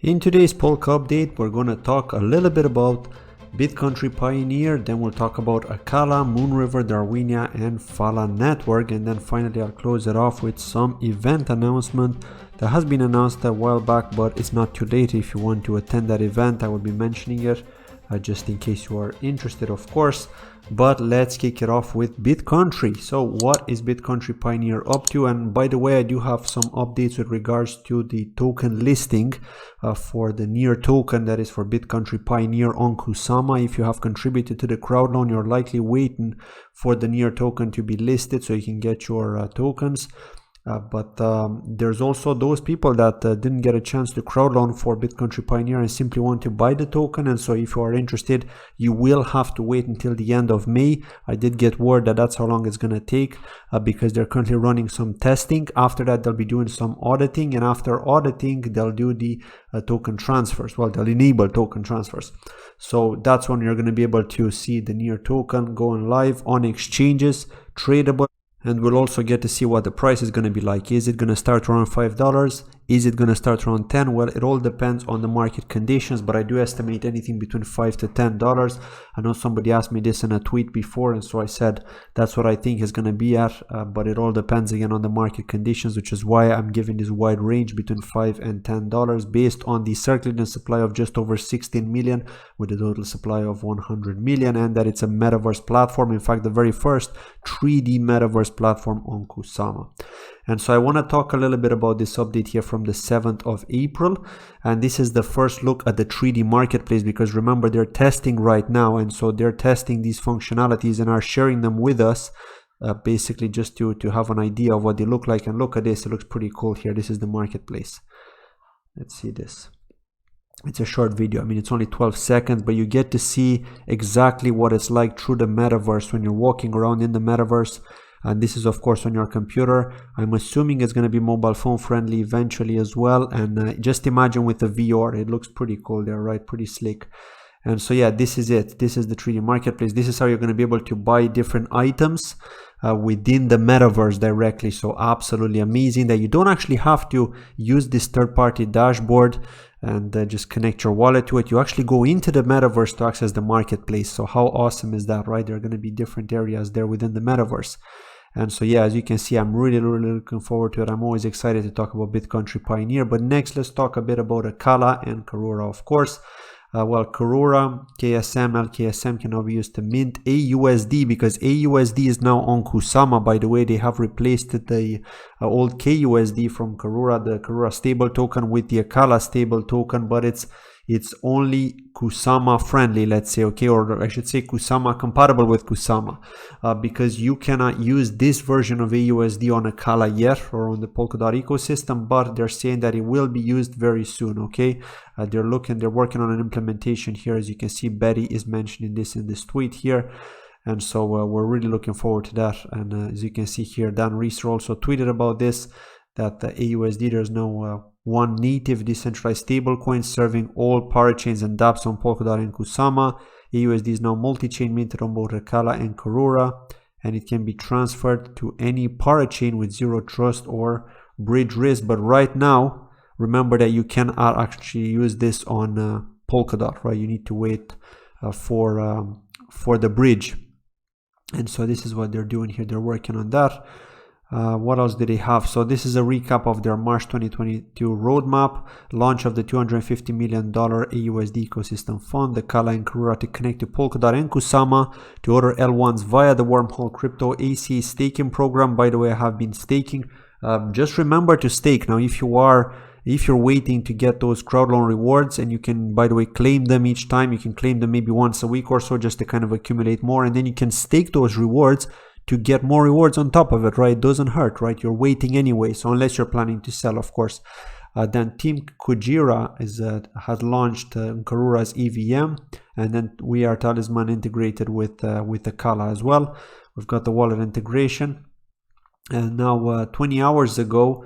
In today's Polka update, we're going to talk a little bit about Bitcountry Pioneer, then we'll talk about Acala, Moonriver, Darwinia and Phala network, and then finally I'll close it off with some event announcement that has been announced a while back, but it's not too late. If you want to attend that event, I will be mentioning it just in case you are interested, of course. But let's kick it off with Bitcountry. So what is Bitcountry Pioneer up to? And by the way, I do have some updates with regards to the token listing for the NEAR token, that is for Bitcountry Pioneer on Kusama. If you have contributed to the crowd loan, you're likely waiting for the NEAR token to be listed so you can get your tokens. But there's also those people that didn't get a chance to crowd loan for Bitcountry Pioneer and simply want to buy the token. And so if you are interested, you will have to wait until the end of May. I did get word that that's how long it's going to take because they're currently running some testing. After that, they'll be doing some auditing, and after auditing, they'll do the token transfers. Well, they'll enable token transfers. So that's when you're going to be able to see the NEAR token going live on exchanges, tradable. And we'll also get to see what the price is going to be like. Is it going to start around $5? Is it going to start around 10? Well, it all depends on the market conditions, but I do estimate anything between $5 to $10. I know somebody asked me this in a tweet before, and so I said that's what I think is going to be at, but it all depends again on the market conditions, which is why I'm giving this wide range between $5 and $10 based on the circulating supply of just over 16 million with a total supply of 100 million, and that it's a metaverse platform. In fact, the very first 3D metaverse platform on Kusama. And so I want to talk a little bit about this update here from the 7th of April. And this is the first look at the 3D marketplace, because remember, they're testing right now. And so they're testing these functionalities and are sharing them with us, basically just to have an idea of what they look like. And look at this, it looks pretty cool here. This is the marketplace. Let's see this. It's a short video. I mean, it's only 12 seconds, but you get to see exactly what it's like through the metaverse when you're walking around in the metaverse. And this is of course on your computer. I'm assuming it's going to be mobile phone friendly eventually as well. And just imagine with the VR, it looks pretty cool there, right? Pretty slick. And so yeah, this is it. This is the 3D marketplace. This is how you're going to be able to buy different items within the metaverse directly. So absolutely amazing that you don't actually have to use this third-party dashboard and just connect your wallet to it. You actually go into the metaverse to access the marketplace. So how awesome is that, right? There are going to be different areas there within the metaverse. And so yeah, as you can see, I'm really looking forward to it. I'm always excited to talk about Bitcountry Pioneer. But next, let's talk a bit about Acala and Karura, of course. Well, Karura, KSM, LKSM can now be used to mint AUSD, because AUSD is now on Kusama. By the way, they have replaced the old KUSD from Karura, the Karura stable token, with the Acala stable token, but it's only Kusama friendly, let's say, okay, or I should say Kusama compatible with Kusama, because you cannot use this version of AUSD on Acala yet or on the Polkadot ecosystem, but they're saying that it will be used very soon, okay? They're working on an implementation here. As you can see, Betty is mentioning this in this tweet here. And so we're really looking forward to that. And as you can see here, Dan Reeser also tweeted about this, that the AUSD, there's no one native decentralized stablecoin serving all parachains and dApps on Polkadot and Kusama. AUSD is now multi-chain minted on both Acala and Karura, and it can be transferred to any parachain with zero trust or bridge risk. But right now, remember that you cannot actually use this on Polkadot, right? You need to wait for the bridge. And so this is what they're doing here. They're working on that. What else did they have? So this is a recap of their March 2022 roadmap, launch of the $250 million AUSD ecosystem fund, the Acala and Karura to connect to Polkadot and Kusama, to order L1s via the Wormhole Crypto AC staking program. By the way, I have been staking. Just remember to stake. Now, if you're waiting to get those crowd loan rewards, and you can, by the way, claim them each time, you can claim them maybe once a week or so just to kind of accumulate more, and then you can stake those rewards to get more rewards on top of it, right? It doesn't hurt, right? You're waiting anyway, so unless you're planning to sell, of course. Then Team Kujira has launched Karura's EVM, and then We Are Talisman integrated with Acala as well. We've got the wallet integration. And now 20 hours ago,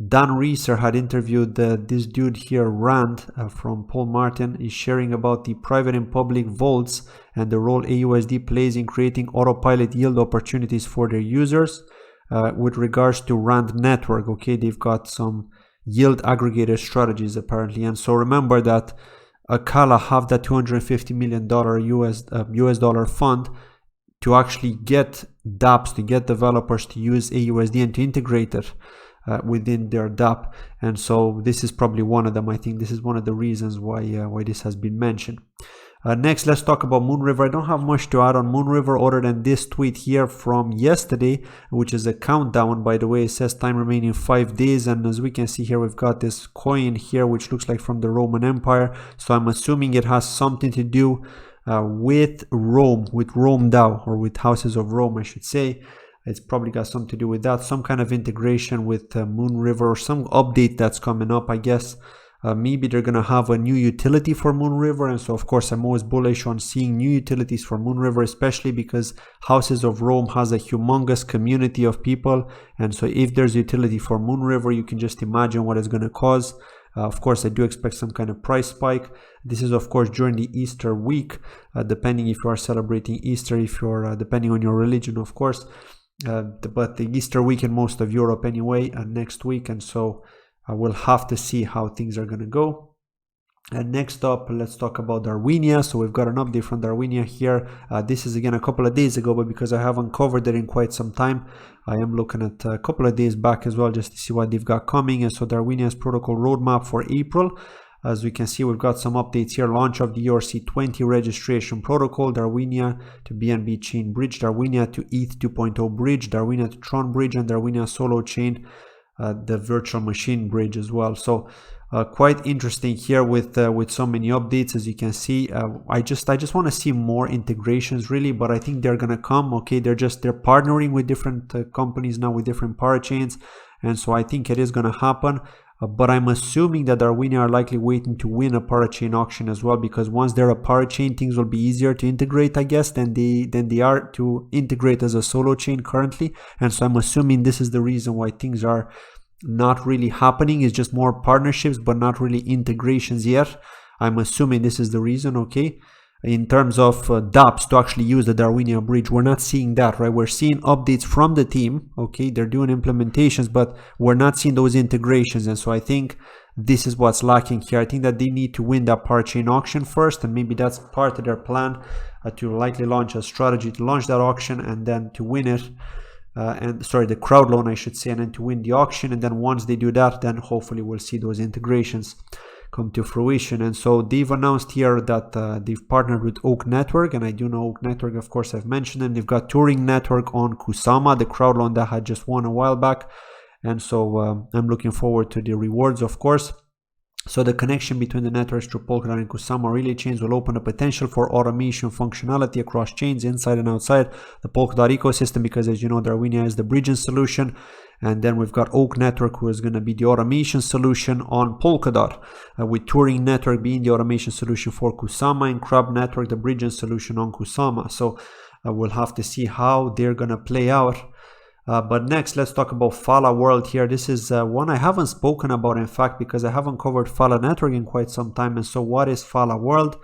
Dan Reeser had interviewed this dude here, Rand, from Paul Martin. He's sharing about the private and public vaults and the role AUSD plays in creating autopilot yield opportunities for their users. With regards to Rand network, okay, they've got some yield aggregator strategies apparently. And so remember that Acala have that $250 million US dollar fund to actually get dApps, to get developers to use AUSD and to integrate it within their dApp. And so this is probably one of them. I think this is one of the reasons why this has been mentioned. Next, let's talk about Moonriver. I don't have much to add on Moonriver other than this tweet here from yesterday, which is a countdown, by the way. It says time remaining 5 days, and as we can see here, we've got this coin here which looks like from the Roman Empire. So I'm assuming it has something to do with Rome, with Rome DAO, or with Houses of Rome, I should say. It's probably got something to do with that, some kind of integration with Moonriver, or some update that's coming up, I guess. Maybe they're going to have a new utility for Moonriver, and so of course I'm always bullish on seeing new utilities for Moonriver, especially because Houses of Rome has a humongous community of people, and so if there's utility for Moonriver, you can just imagine what it's going to cause. Of course, I do expect some kind of price spike. This is of course during the Easter week, depending if you are celebrating Easter, if you're depending on your religion, of course, but the Easter week in most of Europe anyway, next week, and so we'll have to see how things are going to go. And next up, let's talk about Darwinia. So we've got an update from Darwinia here. This is again a couple of days ago, but because I haven't covered it in quite some time, I am looking at a couple of days back as well, just to see what they've got coming. And so Darwinia's protocol roadmap for April. As we can see, we've got some updates here. Launch of the ERC20 registration protocol, Darwinia to BNB chain bridge, Darwinia to ETH 2.0 bridge, Darwinia to Tron bridge, and Darwinia solo chain, the virtual machine bridge as well. So quite interesting here with so many updates. As you can see, I just want to see more integrations really, but I think they're gonna come. Okay, they're partnering with different companies now, with different parachains, and so I think it is gonna happen. But I'm assuming that Darwinia are likely waiting to win a parachain auction as well, because once they're a parachain, things will be easier to integrate, I guess, than they are to integrate as a solo chain currently. And so I'm assuming this is the reason why things are not really happening. It's just more partnerships, but not really integrations yet. I'm assuming this is the reason, okay? In terms of dApps to actually use the Darwinia bridge, we're not seeing that, right? We're seeing updates from the team, okay? They're doing implementations, but we're not seeing those integrations. And so I think this is what's lacking here. I think that they need to win that parachain auction first, and maybe that's part of their plan to likely launch a strategy to launch that auction and then to win it. The crowd loan, I should say, and then to win the auction. And then once they do that, then hopefully we'll see those integrations come to fruition. And so they've announced here that they've partnered with Oak Network, and I do know Oak Network, of course, I've mentioned them. They've got Touring Network on Kusama, the crowd loan that had just won a while back, and so I'm looking forward to the rewards, of course. So the connection between the networks through Polkadot and Kusama relay chains will open the potential for automation functionality across chains inside and outside the Polkadot ecosystem, because as you know, Darwinia is the bridging solution, and then we've got Oak Network, who is going to be the automation solution on Polkadot, with Touring Network being the automation solution for Kusama, and Crab Network the bridging solution on Kusama. So we'll have to see how they're going to play out. But next, let's talk about Phala World here. This is one I haven't spoken about, in fact, because I haven't covered Phala Network in quite some time. And so what is Phala World?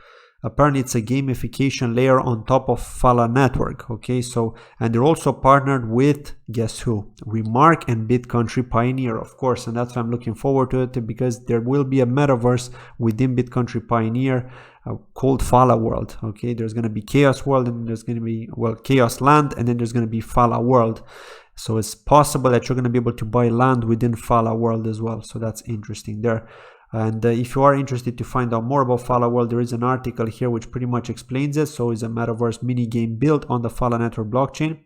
Apparently it's a gamification layer on top of Phala Network. Okay, so, and they're also partnered with, guess who? Remark and Bitcountry Pioneer, of course, and that's why I'm looking forward to it, because there will be a metaverse within Bitcountry Pioneer called Phala World. Okay, there's going to be Chaos World, and there's going to be, well, Chaos Land, and then there's going to be Phala World. So it's possible that you're going to be able to buy land within Phala World as well. So that's interesting there. And if you are interested to find out more about Phala World, there is an article here which pretty much explains it. So it's a metaverse mini game built on the Phala Network blockchain.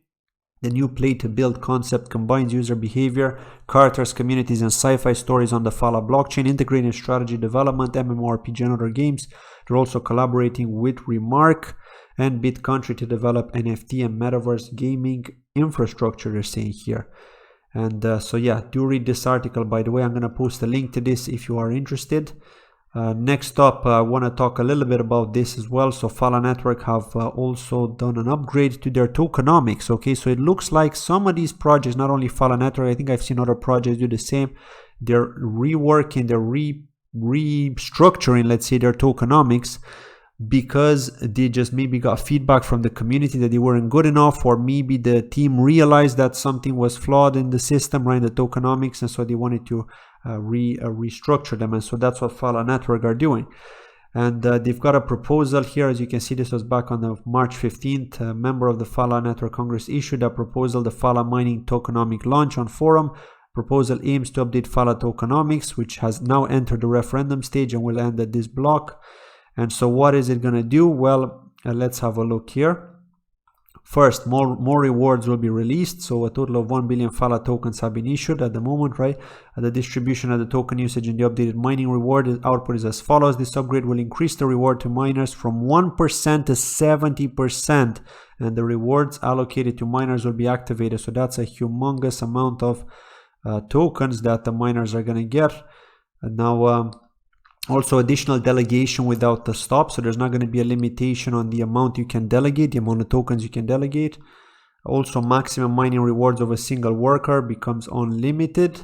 The new play to build concept combines user behavior, characters, communities, and sci-fi stories on the Phala blockchain, integrating strategy development, MMORPG, and other games. They're also collaborating with Remark and Bitcountry to develop NFT and metaverse gaming infrastructure, they're saying here. And so yeah, do read this article, by the way. I'm going to post a link to this if you are interested. Next up, I want to talk a little bit about this as well. So Phala Network have also done an upgrade to their tokenomics. Okay, so it looks like some of these projects, not only Phala Network, I think I've seen other projects do the same. They're reworking, they're restructuring, let's say, their tokenomics. because they just maybe got feedback from the community that they weren't good enough, or maybe the team realized that something was flawed in the system, right, in the tokenomics, and so they wanted to restructure them. And so that's what Phala Network are doing. And they've got a proposal here. As you can see, this was back on March 15th. A member of the Phala Network Congress issued a proposal, the Phala Mining Tokenomic Launch on Forum. Proposal aims to update Phala tokenomics, which has now entered the referendum stage and will end at this block. And so what is it going to do? Well, let's have a look here. First, more rewards will be released. So a total of 1 billion Phala tokens have been issued at the moment, right? The distribution of the token usage in the updated mining reward output is as follows. This upgrade will increase the reward to miners from 1% to 70%, and the rewards allocated to miners will be activated. So that's a humongous amount of tokens that the miners are going to get. And now also additional delegation without the stop, so there's not going to be a limitation on the amount you can delegate, the amount of tokens you can delegate. Also, maximum mining rewards of a single worker becomes unlimited.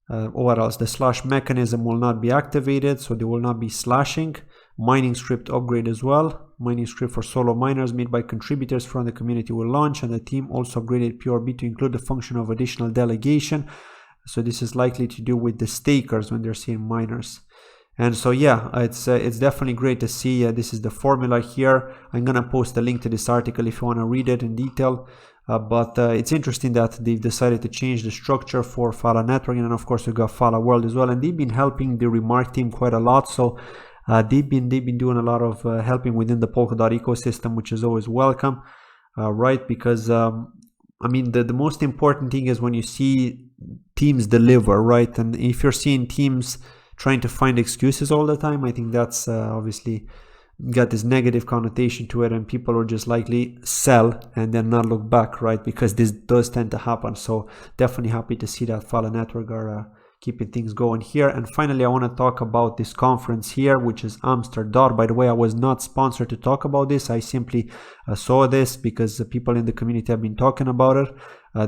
What else? The slash mechanism will not be activated, so there will not be slashing. Mining script upgrade as well. Mining script for solo miners made by contributors from the community will launch, and the team also upgraded PRB to include the function of additional delegation. So this is likely to do with the stakers when they're seeing miners. And so yeah, it's definitely great to see. This is the formula here. I'm gonna post a link to this article if you want to read it in detail. But it's interesting that they've decided to change the structure for Phala Network, and of course we got Phala World as well. And they've been helping the Remark team quite a lot. So they've been doing a lot of helping within the Polkadot ecosystem, which is always welcome, right? Because I mean, the most important thing is when you see teams deliver, right? And if you're seeing teams trying to find excuses all the time, I think that's obviously got this negative connotation to it, and people will just likely sell and then not look back, right? Because this does tend to happen. So definitely happy to see that Phala Network are keeping things going here. And finally, I want to talk about this conference here, which is AmsterDOT. By the way, I was not sponsored to talk about this. I simply saw this because the people in the community have been talking about it.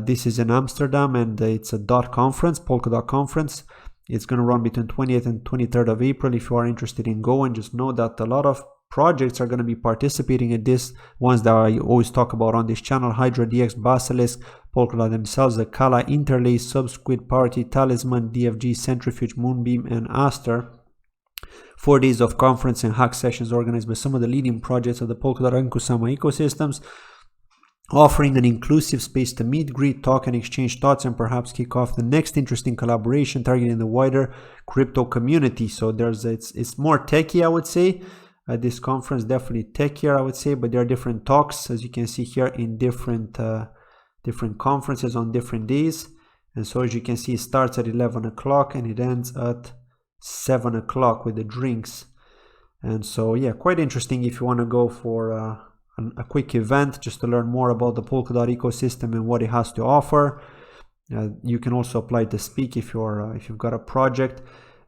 This is in Amsterdam, and it's a DOT conference, Polkadot conference. It's going to run between 20th and 23rd of April. If you are interested in going, just know that a lot of projects are going to be participating in this. Ones that I always talk about on this channel: Hydra, DX, Basilisk, Polkadot themselves, Acala, Interlace, Subsquid, Party, Talisman, DFG, Centrifuge, Moonbeam, and Aster. 4 days of conference and hack sessions organized by some of the leading projects of the Polkadot and Kusama ecosystems, offering an inclusive space to meet, greet, talk, and exchange thoughts, and perhaps kick off the next interesting collaboration targeting the wider crypto community. So it's more techy, I would say. This conference definitely techier, I would say, but there are different talks, as you can see here, in different conferences on different days. And so as you can see, it starts at 11 o'clock and it ends at 7 o'clock with the drinks. And so yeah, quite interesting if you want to go for a quick event just to learn more about the Polkadot ecosystem and what it has to offer. You can also apply to speak if you've got a project.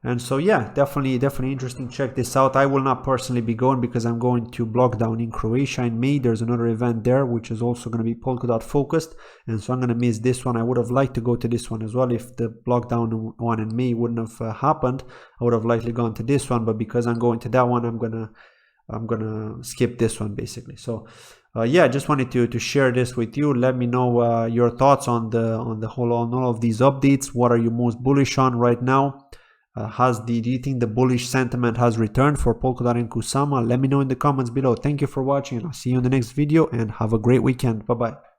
And so yeah, definitely interesting. Check this out. I will not personally be going because I'm going to Blockdown in Croatia in May. There's another event there which is also going to be Polkadot focused, and so I'm going to miss this one. I would have liked to go to this one as well. If the Blockdown one in May wouldn't have happened, I would have likely gone to this one, but because I'm going to that one, I'm gonna skip this one basically. So yeah, just wanted to share this with you. Let me know your thoughts on all of these updates. What are you most bullish on right now? Do you think the bullish sentiment has returned for Polkadot and Kusama? Let me know in the comments below. Thank you for watching, and I'll see you in the next video, and have a great weekend. Bye bye.